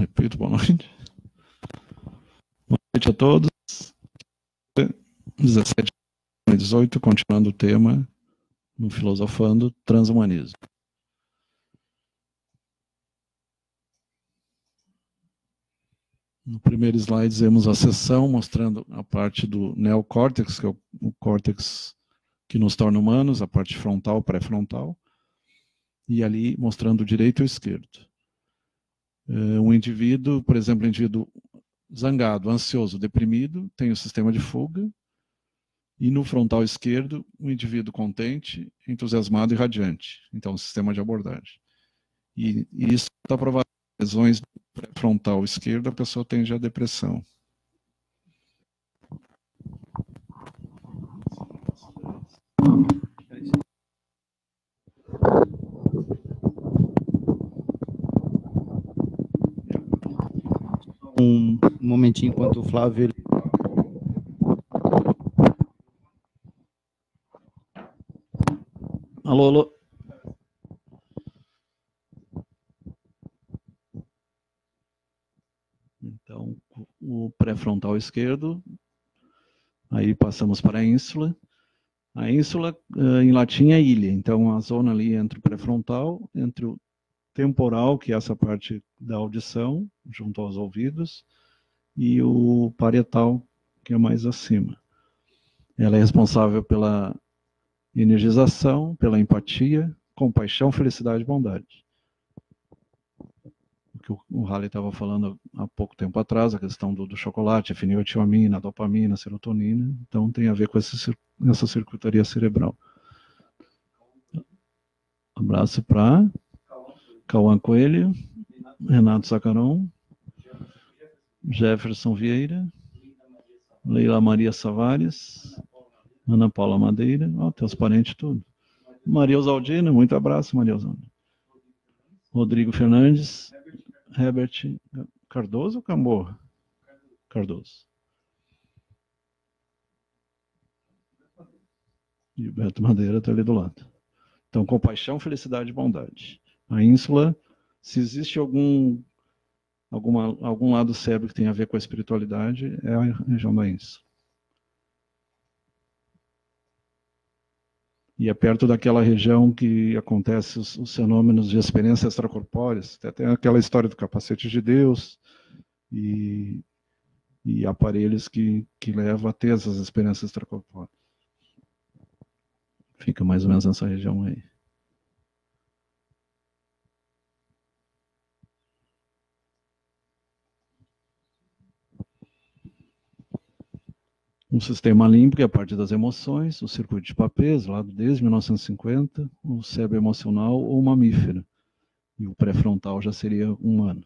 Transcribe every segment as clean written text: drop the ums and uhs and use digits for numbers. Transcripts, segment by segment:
Repito, boa noite. Boa noite a todos. 17/18, continuando o tema no Filosofando, Transhumanismo. No primeiro slide, vemos a seção mostrando a parte do neocórtex, que é o córtex que nos torna humanos, a parte frontal, pré-frontal, e ali mostrando o direito e o esquerdo. Um indivíduo, por exemplo, um indivíduo zangado, ansioso, deprimido, tem o sistema de fuga, e no frontal esquerdo, um indivíduo contente, entusiasmado e radiante. Então, o sistema de abordagem. E isso está provado. Lesões pré-frontal esquerda, a pessoa tende à depressão. Um momentinho enquanto o Flávio... Alô, alô. Então, o pré-frontal esquerdo, aí passamos para a ínsula. A ínsula, em latim, é ilha. Então, a zona ali entre o pré-frontal, entre o temporal, que é essa parte da audição, junto aos ouvidos, e o parietal, que é mais acima. Ela é responsável pela energização, pela empatia, compaixão, felicidade e bondade. O que o Halley estava falando há pouco tempo atrás, a questão do chocolate, a feniletilmina, a dopamina, a serotonina, então tem a ver com essa circuitaria cerebral. Abraço para Cauã Coelho, Renato Sacaron, Jefferson Vieira, Leila Maria Savares, Ana Paula Madeira, teus parentes tudo. Maria Osaldina, muito abraço, Maria Osaldina. Rodrigo Fernandes, Herbert Cardoso ou Camborra? Cardoso. E o Beto Madeira está ali do lado. Então, compaixão, felicidade e bondade. A ínsula, se existe algum lado do cérebro que tem a ver com a espiritualidade, é a região da ínsula. E é perto daquela região que acontecem os fenômenos de experiências extracorpóreas. Tem aquela história do capacete de Deus e aparelhos que levam a ter essas experiências extracorpóreas. Fica mais ou menos nessa região aí. Um sistema límbico é a parte das emoções, o circuito de Papez, lá desde 1950, o cérebro emocional ou mamífero. E o pré-frontal já seria humano.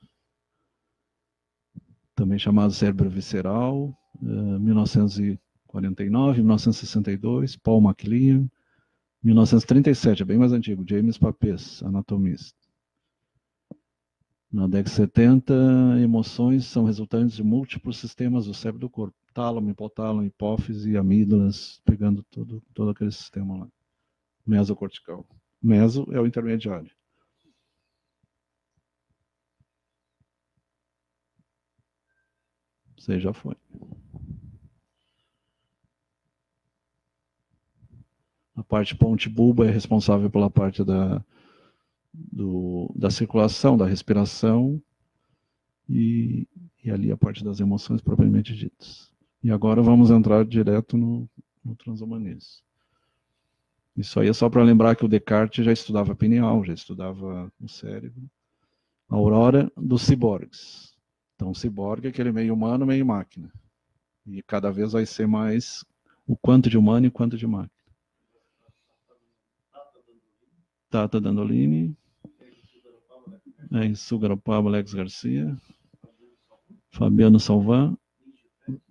Também chamado cérebro visceral, 1949, 1962, Paul MacLean, 1937, é bem mais antigo, James Papez, anatomista. Na década de 70, emoções são resultantes de múltiplos sistemas do cérebro do corpo. Tálamo, hipotálamo, hipófise, amígdalas, pegando todo aquele sistema lá. Mesocortical. Meso é o intermediário. Você já foi. A parte ponte-bulba é responsável pela parte da circulação, da respiração e ali a parte das emoções propriamente ditas. E agora vamos entrar direto no transhumanismo. Isso aí é só para lembrar que o Descartes já estudava pineal, já estudava o cérebro. A aurora dos ciborgues. Então, ciborgue é aquele meio humano, meio máquina. E cada vez vai ser mais o quanto de humano e o quanto de máquina. Tata Dandolini, Sugaropaba, Alex Garcia, Fabiano Salvan,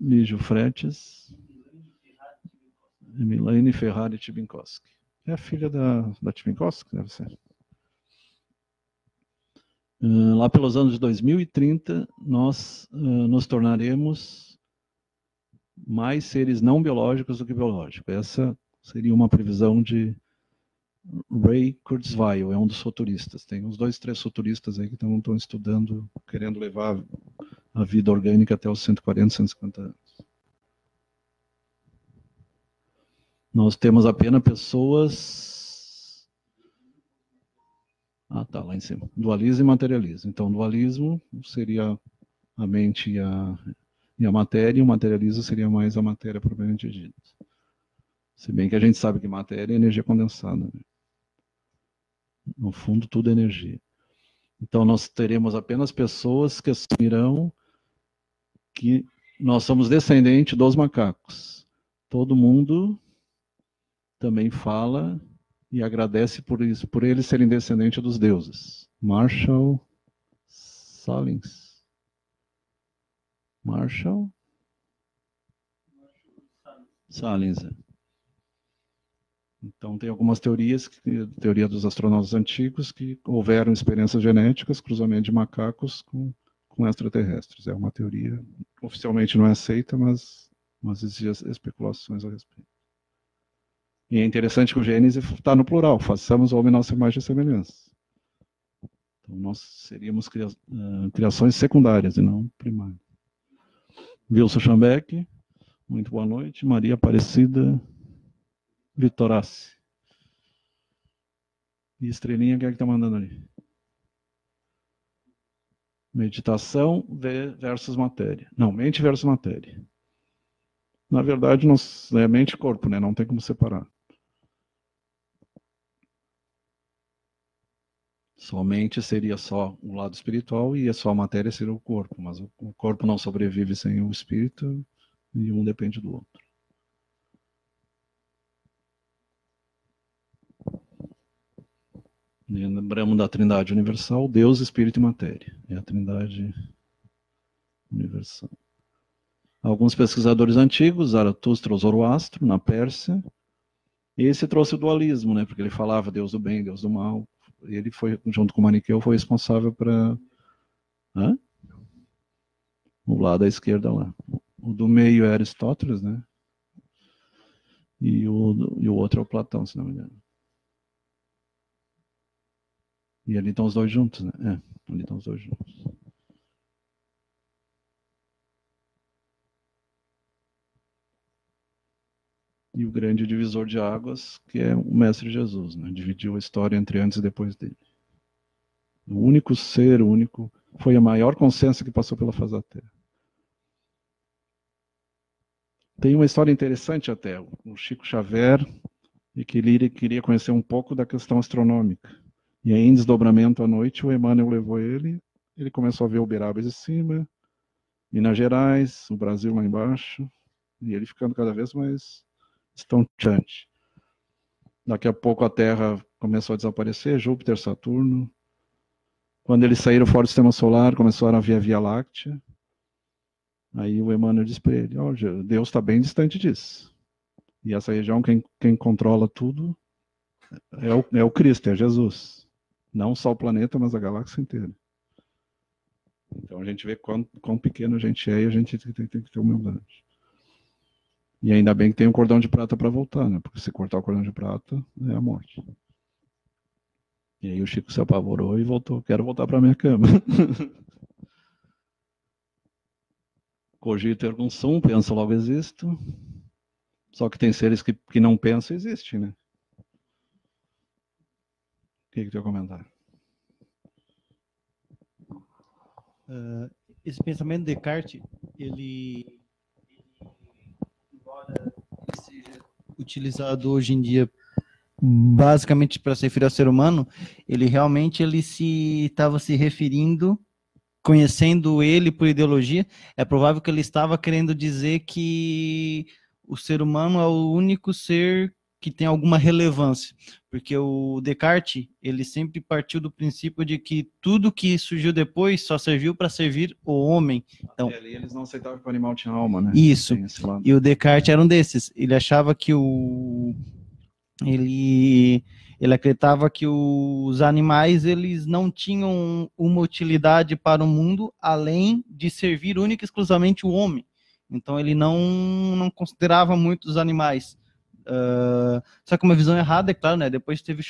Lígio Fretes, Emilaine Ferrari Tibinkowski. É a filha da Tibinkowski, deve ser. Lá pelos anos de 2030, nós nos tornaremos mais seres não biológicos do que biológicos. Essa seria uma previsão de Ray Kurzweil é um dos futuristas. Tem uns 2, 3 futuristas aí que estão estudando, querendo levar a vida orgânica até os 140, 150 anos. Nós temos apenas pessoas... Ah, tá, lá em cima. Dualismo e materialismo. Então, dualismo seria a mente e a matéria, e o materialismo seria mais a matéria propriamente dita. Se bem que a gente sabe que matéria é energia condensada, né? No fundo, tudo é energia. Então, nós teremos apenas pessoas que assumirão que nós somos descendentes dos macacos. Todo mundo também fala e agradece por isso, por eles serem descendentes dos deuses. Marshall Salins. Marshall Salins. Então, tem algumas teorias, teoria dos astronautas antigos, que houveram experiências genéticas, cruzamento de macacos com extraterrestres. É uma teoria, oficialmente não é aceita, mas existem especulações a respeito. E é interessante que o Gênesis está no plural, façamos o homem nossa imagem e semelhança. Então, nós seríamos criações secundárias e não primárias. Wilson Schambeck, muito boa noite. Maria Aparecida Vitorassi. E estrelinha, quem é que está mandando ali? Meditação versus matéria. Não, mente versus matéria. Na verdade, é mente e corpo, né? Não tem como separar. Somente seria só o lado espiritual e só a matéria seria o corpo. Mas o corpo não sobrevive sem o espírito e um depende do outro. Lembramos da Trindade Universal, Deus, Espírito e Matéria. É a Trindade Universal. Alguns pesquisadores antigos, Zaratustra ou Zoroastro, na Pérsia, esse trouxe o dualismo, né? Porque ele falava Deus do bem, Deus do mal. Ele foi, junto com o Maniqueu, foi responsável para... O lado da esquerda lá. O do meio é Aristóteles, né? E o outro é o Platão, se não me engano. E ali estão os dois juntos, né? Ali estão os dois juntos. E o grande divisor de águas, que é o Mestre Jesus, né? Dividiu a história entre antes e depois dele. O único ser, foi a maior consciência que passou pela face da Terra. Tem uma história interessante até, o Chico Xavier, e que ele queria conhecer um pouco da questão astronômica. E aí, em desdobramento à noite, o Emmanuel levou ele começou a ver Uberaba de cima, Minas Gerais, o Brasil lá embaixo, e ele ficando cada vez mais estonteante. Daqui a pouco a Terra começou a desaparecer, Júpiter, Saturno. Quando eles saíram fora do Sistema Solar, começaram a ver a Via Láctea. Aí o Emmanuel disse para ele, Deus está bem distante disso. E essa região, quem controla tudo é o Cristo, é Jesus. Não só o planeta, mas a galáxia inteira. Então a gente vê quão pequeno a gente é e a gente tem que ter humildade. E ainda bem que tem um cordão de prata para voltar, né? Porque se cortar o cordão de prata, é a morte. E aí o Chico se apavorou e voltou. Quero voltar para minha cama. Cogito ergo sum, penso logo existo. Só que tem seres que não pensam e existem, né? O que tu ia comentar? Esse pensamento de Descartes, ele embora seja utilizado hoje em dia basicamente para se referir ao ser humano, ele realmente estava se referindo, conhecendo ele por ideologia, é provável que ele estava querendo dizer que o ser humano é o único ser que tem alguma relevância, porque o Descartes, ele sempre partiu do princípio de que tudo que surgiu depois só serviu para servir o homem. Então, eles não aceitavam que o animal tinha alma, né? Isso, e o Descartes era um desses. Ele achava que ele acreditava que os animais, eles não tinham uma utilidade para o mundo, além de servir única e exclusivamente o homem. Então, ele não considerava muito os animais. Só que uma visão errada, é claro, né? Depois teve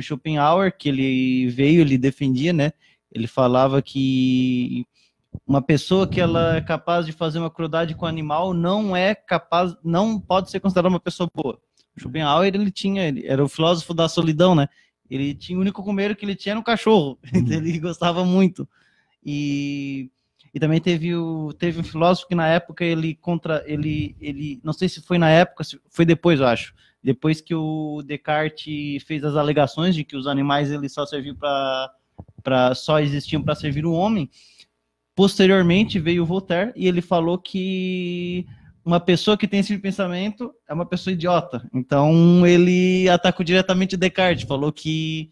Schopenhauer, que ele veio, ele defendia, né? Ele falava que uma pessoa que ela é capaz de fazer uma crueldade com o animal não pode ser considerada uma pessoa boa. Schopenhauer, ele era o filósofo da solidão, né? O único companheiro que ele tinha era um cachorro, ele gostava muito. E também teve um filósofo que na época ele não sei se foi na época, se foi depois, eu acho. Depois que o Descartes fez as alegações de que os animais eles só serviam só existiam para servir o homem. Posteriormente veio o Voltaire e ele falou que uma pessoa que tem esse tipo de pensamento é uma pessoa idiota. Então ele atacou diretamente Descartes, falou que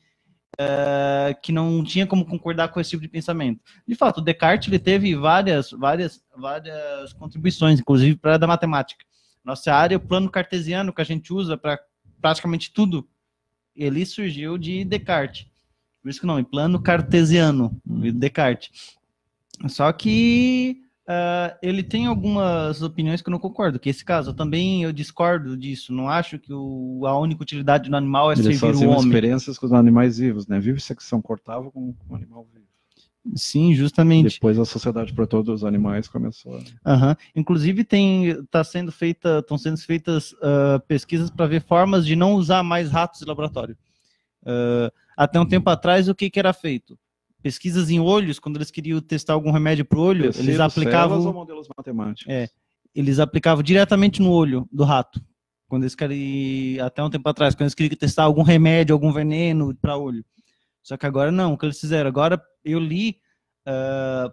não tinha como concordar com esse tipo de pensamento. De fato, o Descartes ele teve várias contribuições, inclusive para a da matemática. Nossa área, o plano cartesiano que a gente usa para praticamente tudo, ele surgiu de Descartes. Por isso que o nome, plano cartesiano, de Descartes. Só que ele tem algumas opiniões que eu não concordo, que esse caso eu discordo disso, não acho que a única utilidade do animal é servir o homem. Experiências com os animais vivos, né? Vivisecção cortava com um animal vivo. Sim, justamente. Depois a Sociedade para Todos os Animais começou Inclusive estão sendo feitas pesquisas para ver formas de não usar mais ratos de laboratório. Até um tempo atrás, o que era feito? Pesquisas em olhos, quando eles queriam testar algum remédio para o olho, eles aplicavam... ou modelos matemáticos? Eles aplicavam diretamente no olho do rato. Quando eles queriam, até um tempo atrás, quando eles queriam testar algum remédio, algum veneno para olho. Só que agora não, o que eles fizeram? Agora eu li,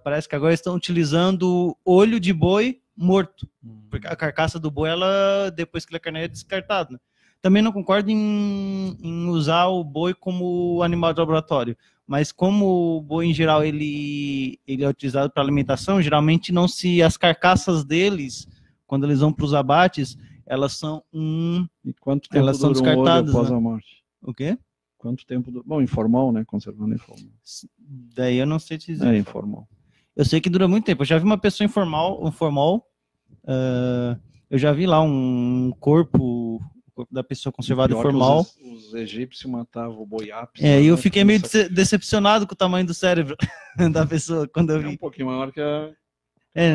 parece que agora estão utilizando olho de boi morto. Porque a carcaça do boi, depois que ele é carne, é descartada. Né? Também não concordo em usar o boi como animal de laboratório. Mas como o boi, em geral, ele é utilizado para alimentação, geralmente as carcaças deles, quando eles vão para os abates, elas são E quanto tempo elas são dura descartadas, após a morte? O quê? Quanto tempo Bom, informal, né? Conservando informal. Daí eu não sei te dizer. Informal. Eu sei que dura muito tempo. Eu já vi uma pessoa informal, eu já vi lá o corpo da pessoa conservada informal. Os egípcios matavam o boi ápice. E eu fiquei meio decepcionado com o tamanho do cérebro da pessoa quando eu vi. É um pouquinho maior que a...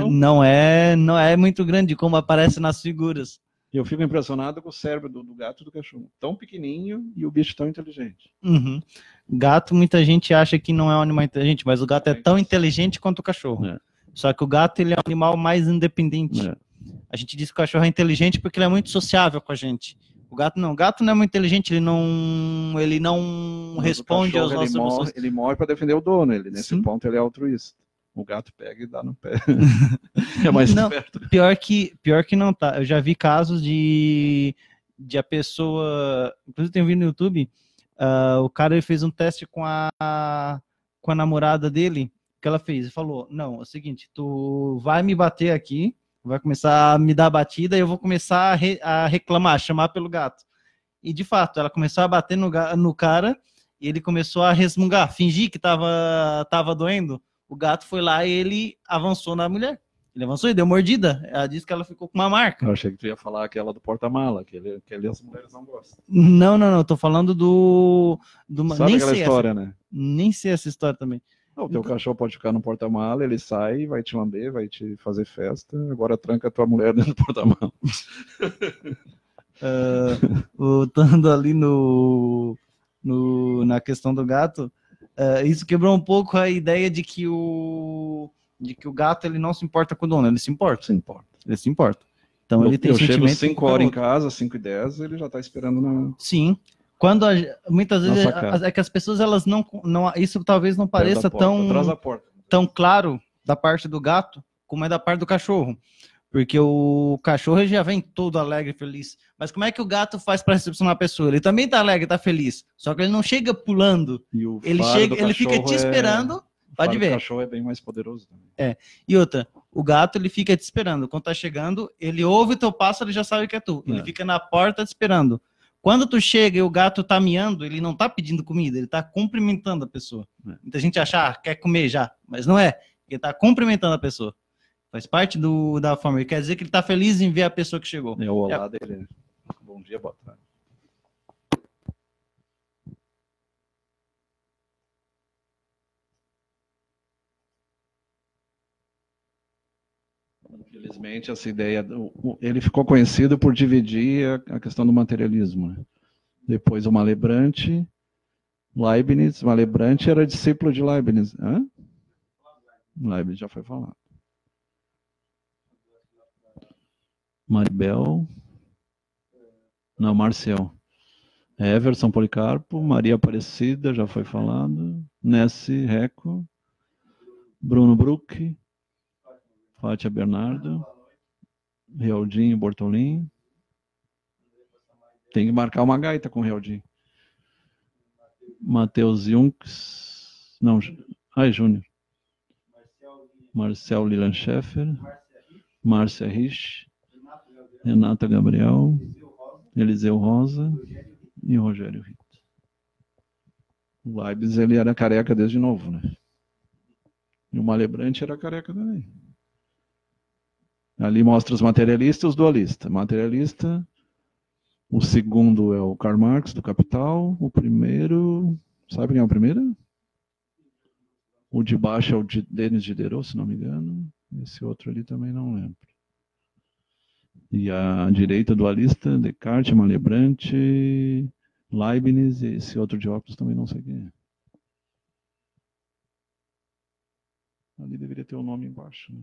Não é muito grande como aparece nas figuras. E eu fico impressionado com o cérebro do gato e do cachorro. Tão pequenininho e o bicho tão inteligente. Gato, muita gente acha que não é um animal inteligente, mas o gato é tão inteligente quanto o cachorro. Só que o gato ele é um animal mais independente. A gente diz que o cachorro é inteligente porque ele é muito sociável com a gente. O gato não é muito inteligente, ele não responde aos nossos emoções. Ele morre para defender o dono, nesse ponto ele é altruísta. O gato pega e dá no pé. É mais esperto. Pior que não tá. Eu já vi casos de a pessoa, inclusive tem um vídeo no YouTube, o cara ele fez um teste com a namorada dele, que ela fez, ele falou, não, é o seguinte, tu vai me bater aqui, vai começar a me dar batida e eu vou começar a reclamar, chamar pelo gato. E, de fato, ela começou a bater no cara e ele começou a resmungar, fingir que tava doendo. O gato foi lá e ele avançou na mulher. Ele avançou e deu mordida. Ela disse que ela ficou com uma marca. Eu achei que tu ia falar aquela do porta-mala, que as mulheres não gostam. Não. Tô falando Sabe aquela história, né? Nem sei essa história também. O teu cachorro pode ficar no porta-mala, ele sai, vai te lamber, vai te fazer festa, agora tranca a tua mulher dentro do porta-mala. Voltando ali na questão do gato, isso quebrou um pouco a ideia de que o gato ele não se importa com o dono, ele se importa. Ele se importa. Então ele tem sentimento. Eu chego 5 horas em casa, 5h10, ele já está esperando na... Sim. Muitas vezes é que as pessoas elas não isso talvez não pareça tão claro da parte do gato como é da parte do cachorro, porque o cachorro já vem todo alegre, feliz, mas como é que o gato faz para recepcionar a pessoa? Ele também tá alegre, tá feliz, só que ele não chega pulando, ele fica te esperando. Pode ver. O cachorro é bem mais poderoso também. E outra, o gato ele fica te esperando, quando tá chegando, ele ouve o teu passo, ele já sabe que é tu, ele fica na porta te esperando. Quando tu chega e o gato tá miando, ele não tá pedindo comida, ele tá cumprimentando a pessoa. Muita gente acha, quer comer já, mas não é. Ele tá cumprimentando a pessoa. Faz parte da forma. Ele quer dizer que ele está feliz em ver a pessoa que chegou. É o olá dele. Bom dia, boa tarde. Infelizmente, essa ideia, ele ficou conhecido por dividir a questão do materialismo, né? Depois o Malebranche, Leibniz. Malebranche era discípulo de Leibniz. Hã? Leibniz já foi falado. Maribel. Não, Marcel. Everson Policarpo, Maria Aparecida, já foi falado. Nessi Reco. Bruno Bruck. Fátia Bernardo. Realdinho Bortolin. Tem que marcar uma gaita com o Realdinho. Matheus Junks. Não, Júnior. Marcel Lilan Scheffer. Márcia Rich. Renata Gabriel. Eliseu Rosa e Rogério Rito. O Leibniz, ele era careca desde novo, né? E o Malebranche era careca também. Ali mostra os materialistas e os dualistas. Materialista, o segundo é o Karl Marx, do Capital. O primeiro, sabe quem é o primeiro? O de baixo é o Denis Diderot, se não me engano. Esse outro ali também não lembro. E a direita dualista, Descartes, Malebranche, Leibniz, e esse outro de óculos também não sei quem é. Ali deveria ter o nome embaixo, né?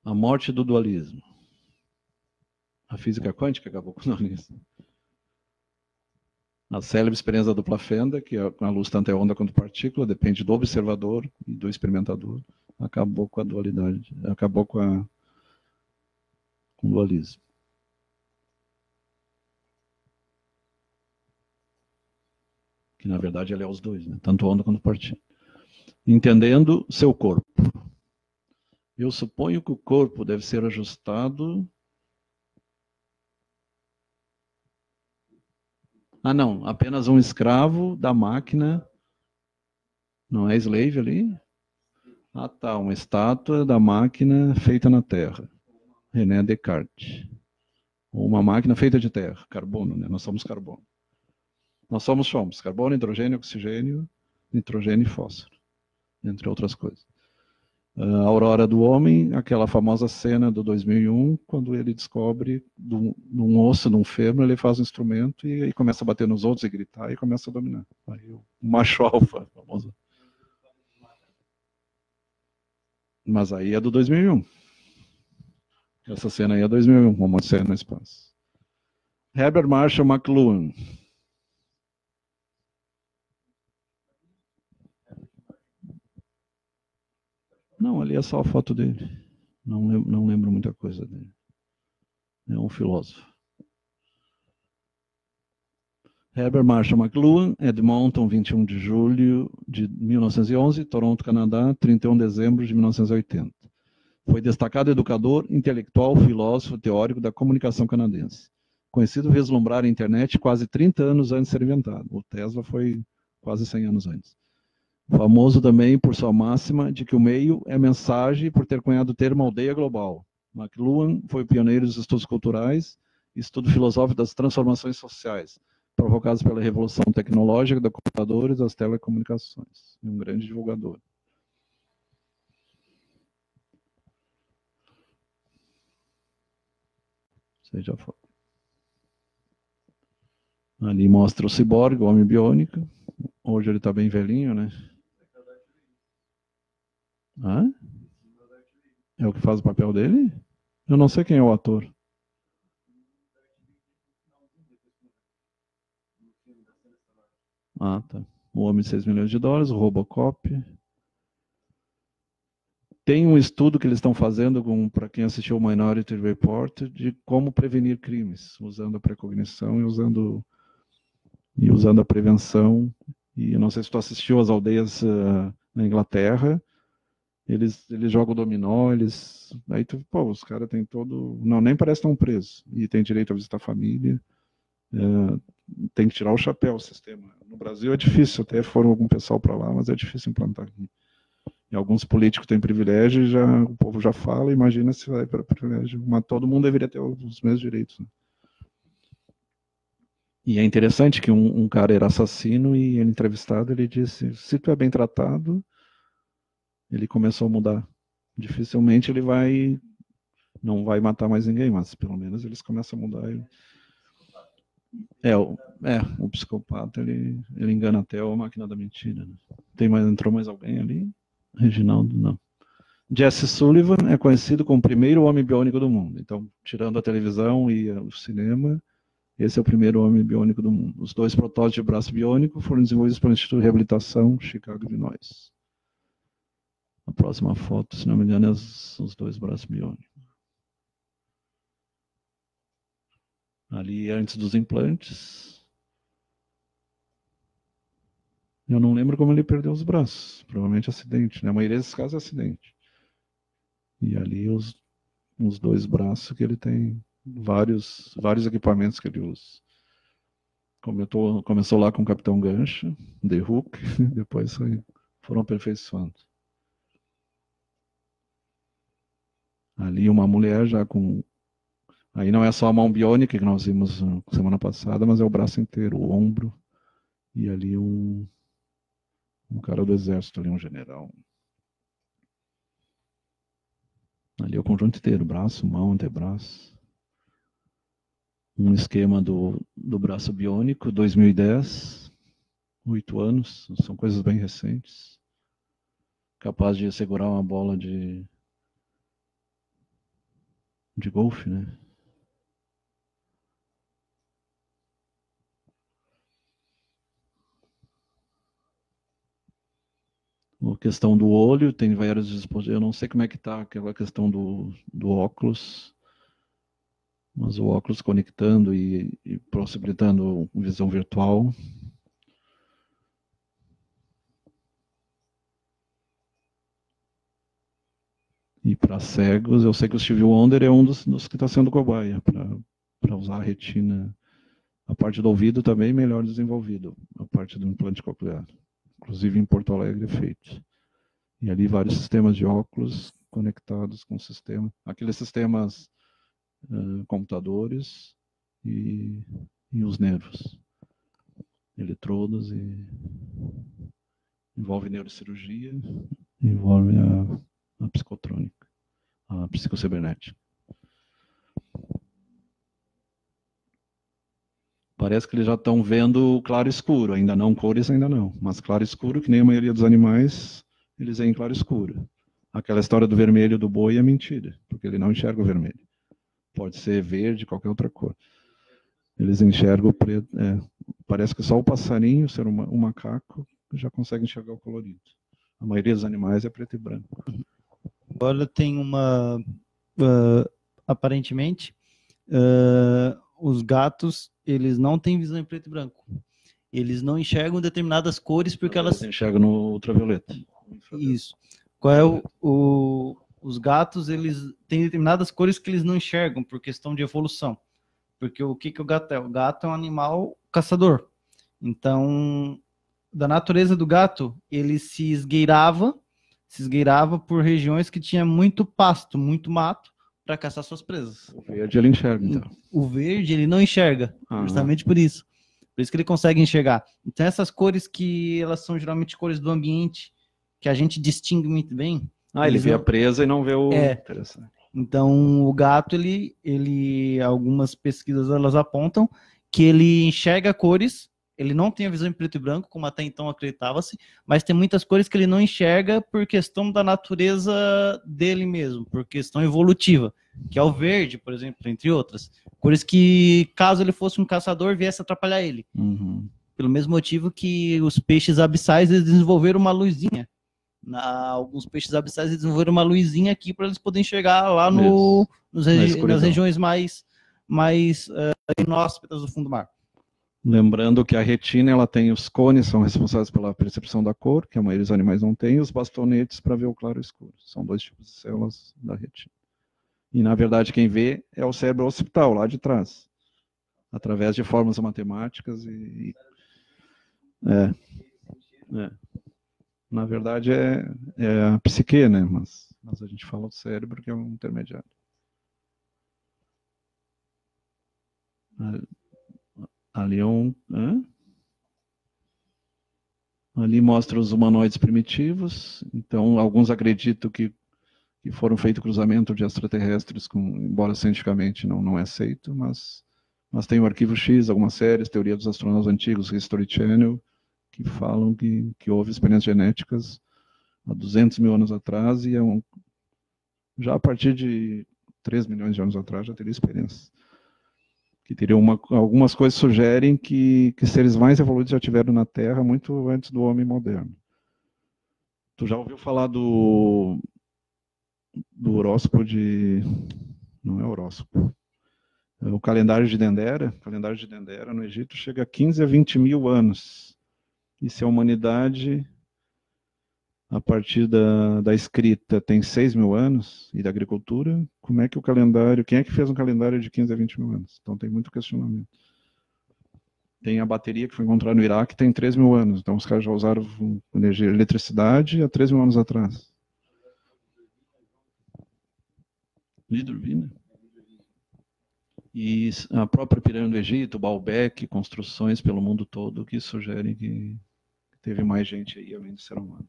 A morte do dualismo. A física quântica acabou com o dualismo. A célebre experiência da dupla fenda, que a luz tanto é onda quanto partícula, depende do observador e do experimentador. Acabou com a dualidade, acabou com o dualismo. Que na verdade ele é os dois, né? Tanto onda quanto partícula. Entendendo seu corpo. Eu suponho que o corpo deve ser ajustado. Ah, não, apenas um escravo da máquina. Não é slave ali? Ah, tá, uma estátua da máquina feita na Terra. René Descartes. Ou uma máquina feita de terra, carbono, né? Nós somos carbono. Nós somos carbono, hidrogênio, oxigênio, nitrogênio e fósforo, entre outras coisas. A Aurora do Homem, aquela famosa cena do 2001, quando ele descobre num osso, num fêmur, ele faz um instrumento e aí começa a bater nos outros e gritar e começa a dominar. Aí o macho alfa, famoso. Mas aí é do 2001. Essa cena aí é 2001, uma Odisseia no Espaço. Herbert Marshall McLuhan. Não, ali é só a foto dele. Não lembro muita coisa dele. É um filósofo. Herbert Marshall McLuhan, Edmonton, 21 de julho de 1911, Toronto, Canadá, 31 de dezembro de 1980. Foi destacado educador, intelectual, filósofo, teórico da comunicação canadense. Conhecido vislumbrar a internet quase 30 anos antes de ser inventado. O Tesla foi quase 100 anos antes. Famoso também por sua máxima de que o meio é mensagem e por ter cunhado o termo aldeia global. McLuhan foi pioneiro dos estudos culturais e estudo filosófico das transformações sociais, provocadas pela revolução tecnológica dos computadores e das telecomunicações. E um grande divulgador. Você já falou. Ali mostra o ciborgue, o homem biônico. Hoje ele está bem velhinho, né? Hã? É o que faz o papel dele? Eu não sei quem é o ator. Ah, tá. O Homem de 6 milhões de dólares, o Robocop. Tem um estudo que eles estão fazendo, para quem assistiu o Minority Report, de como prevenir crimes, usando a precognição e usando a prevenção. E eu não sei se tu assistiu às aldeias na Inglaterra. Eles jogam dominó, aí os caras têm todo... Não, nem parece que estão presos. E tem direito a visitar a família. Tem que tirar o chapéu o sistema. No Brasil é difícil, até foram algum pessoal para lá, mas é difícil implantar aqui. E alguns políticos têm privilégio e o povo já fala, imagina se vai para privilégio. Mas todo mundo deveria ter os mesmos direitos. Né? E é interessante que um cara era assassino e ele entrevistado, ele disse, se tu é bem tratado, ele começou a mudar. Dificilmente ele não vai matar mais ninguém, mas pelo menos eles começam a mudar. O psicopata, ele engana até a máquina da mentira. Né? Entrou mais alguém ali? Reginaldo, não. Jesse Sullivan é conhecido como o primeiro homem biônico do mundo. Então, tirando a televisão e o cinema, esse é o primeiro homem biônico do mundo. Os 2 protótipos de braço biônico foram desenvolvidos pelo Instituto de Reabilitação Chicago, Illinois. A próxima foto, se não me engano, é os 2 braços biônicos. Ali antes dos implantes. Eu não lembro como ele perdeu os braços. Provavelmente acidente. Né? A maioria desses casos é acidente. E ali os 2 braços que ele tem vários equipamentos que ele usa. Começou lá com o Capitão Gancho, The Hook, depois foram aperfeiçoando. Ali uma mulher já com... Aí não é só a mão biônica que nós vimos semana passada, mas é o braço inteiro, o ombro. E ali um cara do exército, ali um general. Ali é o conjunto inteiro, braço, mão, antebraço. Um esquema do braço biônico, 2010, 8 anos, são coisas bem recentes. Capaz de segurar uma bola de golfe, né? A questão do olho, tem vários dispositivos, eu não sei como é que está aquela questão do óculos, mas o óculos conectando e possibilitando visão virtual. E para cegos, eu sei que o Steve Wonder é um dos que está sendo cobaia para usar a retina. A parte do ouvido também melhor desenvolvido, a parte do implante coclear. Inclusive em Porto Alegre é feito. E ali vários sistemas de óculos conectados com o sistema. Aqueles sistemas computadores e os nervos. Eletrodos e envolve neurocirurgia, envolve a psicotrônica, a psicocibernética. Parece que eles já estão vendo claro e escuro, ainda não, cores ainda não, mas claro e escuro, que nem a maioria dos animais, eles veem claro e escuro. Aquela história do vermelho do boi é mentira, porque ele não enxerga o vermelho. Pode ser verde, qualquer outra cor. Eles enxergam o preto. Parece que só o passarinho, o macaco, já consegue enxergar o colorido. A maioria dos animais é preto e branco. Agora tem aparentemente, os gatos, eles não têm visão em preto e branco. Eles não enxergam determinadas cores porque elas... enxergam no ultravioleta. Isso. Qual é os gatos, eles têm determinadas cores que eles não enxergam por questão de evolução. Porque o que o gato é? O gato é um animal caçador. Então, da natureza do gato, ele se esgueirava por regiões que tinha muito pasto, muito mato, para caçar suas presas. O verde ele enxerga, então. O verde ele não enxerga, justamente por isso. Por isso que ele consegue enxergar. Então, essas cores que elas são geralmente cores do ambiente, que a gente distingue muito bem. Ele vê a presa e não vê o... Interessante. Então, o gato, algumas pesquisas elas apontam que ele enxerga cores, ele não tem a visão em preto e branco, como até então acreditava-se, mas tem muitas cores que ele não enxerga por questão da natureza dele mesmo, por questão evolutiva, que é o verde, por exemplo, entre outras. Cores que, caso ele fosse um caçador, viesse atrapalhar ele. Uhum. Pelo mesmo motivo que os peixes abissais eles desenvolveram uma luzinha. Alguns peixes abissais desenvolveram uma luzinha aqui para eles poderem enxergar lá nas regiões mais inóspitas do fundo do mar. Lembrando que a retina ela tem os cones, são responsáveis pela percepção da cor, que a maioria dos animais não tem, e os bastonetes para ver o claro e o escuro. São 2 tipos de células da retina. E, na verdade, quem vê é o cérebro occipital, lá de trás, através de fórmulas matemáticas Na verdade, é a psique, né? Mas a gente fala do cérebro, que é um intermediário. Ali é um... Ali mostra os humanoides primitivos. Então, alguns acreditam que foram feitos cruzamento de extraterrestres, embora cientificamente não é aceito, mas tem o Arquivo X, algumas séries, Teoria dos Astronautas Antigos, History Channel, que falam que houve experiências genéticas há 200 mil anos atrás, e já a partir de 3 milhões de anos atrás já teria experiências. Que teriam algumas coisas sugerem que seres mais evoluídos já tiveram na Terra muito antes do homem moderno. Tu já ouviu falar do horóscopo de... Não é horóscopo. É o calendário de Dendera. O calendário de Dendera no Egito chega a 15 a 20 mil anos. E se a humanidade, a partir da escrita, tem 6 mil anos, e da agricultura, como é que o calendário... Quem é que fez um calendário de 15 a 20 mil anos? Então tem muito questionamento. Tem a bateria que foi encontrada no Iraque, tem 3 mil anos. Então os caras já usaram energia, eletricidade há 3 mil anos atrás. Hidrovina. E a própria pirâmide do Egito, Baalbek, construções pelo mundo todo que sugerem que teve mais gente aí além do ser humano.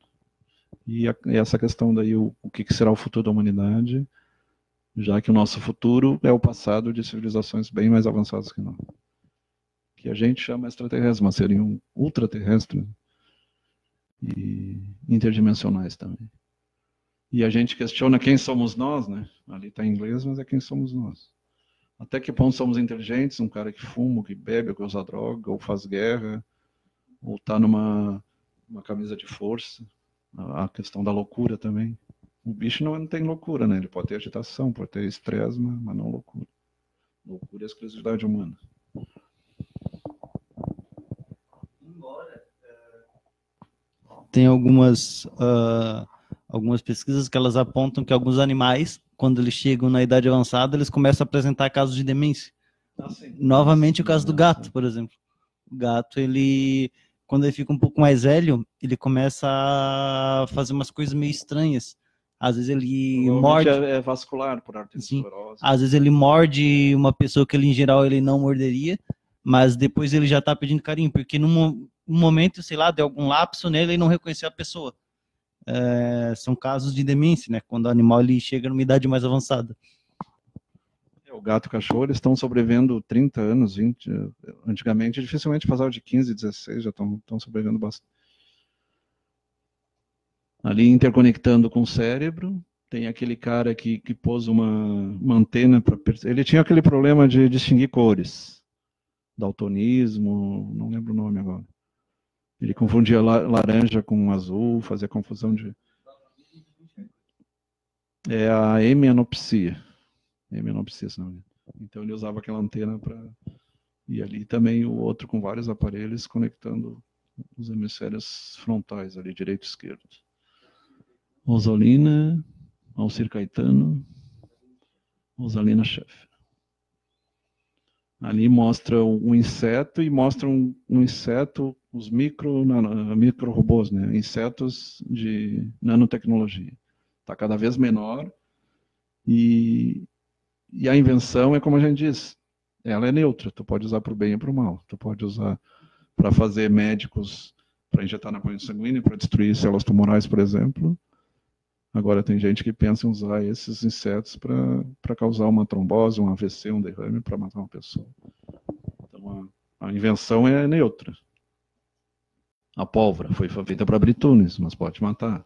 E essa questão daí, o que será o futuro da humanidade, já que o nosso futuro é o passado de civilizações bem mais avançadas que nós. Que a gente chama extraterrestres, mas seriam ultraterrestres e interdimensionais também. E a gente questiona quem somos nós, né? Ali está em inglês, mas é quem somos nós. Até que ponto somos inteligentes? Um cara que fuma, que bebe, que usa droga, ou faz guerra, ou está numa camisa de força. A questão da loucura também. O bicho não tem loucura, né? Ele pode ter agitação, pode ter estresse, mas não loucura. Loucura é exclusividade humana. Tem algumas pesquisas que elas apontam que alguns animais, quando eles chegam na idade avançada, eles começam a apresentar casos de demência. Novamente o caso do gato, por exemplo. O gato, quando ele fica um pouco mais velho, ele começa a fazer umas coisas meio estranhas. Às vezes ele morde... É vascular, por arteriosclerose. Às vezes ele morde uma pessoa que ele, em geral, ele não morderia, mas depois ele já está pedindo carinho, porque num momento, sei lá, de algum lapso nele, ele não reconheceu a pessoa. São casos de demência, né? Quando o animal ele chega numa idade mais avançada. O gato e o cachorro, eles estão sobrevivendo 30 anos, 20. Antigamente, dificilmente passavam de 15, 16, já estão sobrevivendo bastante. Ali, interconectando com o cérebro, tem aquele cara que pôs uma antena para... Ele tinha aquele problema de distinguir cores. Daltonismo, não lembro o nome agora. Ele confundia laranja com azul, fazia confusão de... É a hemianopsia. Hemianopsia, se não me engano. Então ele usava aquela antena para... E ali também o outro com vários aparelhos conectando os hemisférios frontais, ali, direito e esquerdo. Rosalina, Alcir Caetano, Rosalina Schaeffer. Ali mostra um inseto e mostra um inseto, os micro-robôs, né? Insetos de nanotecnologia. Está cada vez menor e a invenção é como a gente diz, ela é neutra, tu pode usar para o bem e para o mal. Tu pode usar para fazer médicos, para injetar na corrente sanguínea, para destruir células tumorais, por exemplo. Agora tem gente que pensa em usar esses insetos para causar uma trombose, um AVC, um derrame, para matar uma pessoa. Então a invenção é neutra. A pólvora foi feita para abrir túneis, mas pode matar.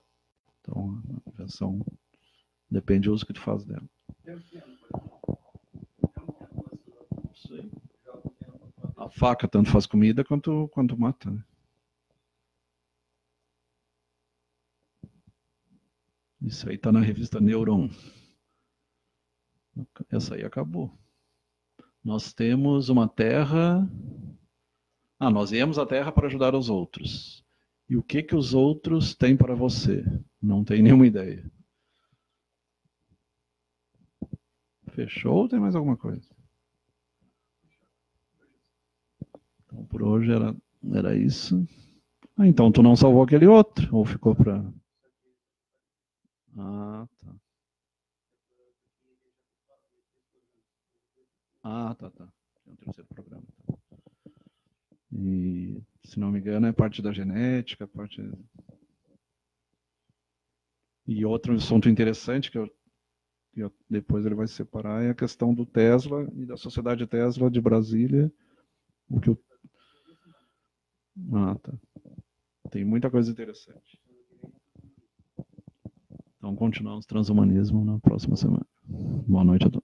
Então a invenção depende do uso que tu faz dela. A faca tanto faz comida quanto mata, né? Isso aí está na revista Neuron. Essa aí acabou. Nós temos uma Terra... nós viemos à Terra para ajudar os outros. E o que os outros têm para você? Não tem nenhuma ideia. Fechou ou tem mais alguma coisa? Então, por hoje era isso. Ah, então tu não salvou aquele outro, ou ficou para... Ah, tá. Ah, tá, tá. É um terceiro programa. E, se não me engano, é parte da genética, parte... E outro assunto interessante depois ele vai separar é a questão do Tesla e da Sociedade Tesla de Brasília. O que eu... Ah, tá. Tem muita coisa interessante. Então continuamos transhumanismo na próxima semana. Boa noite a todos.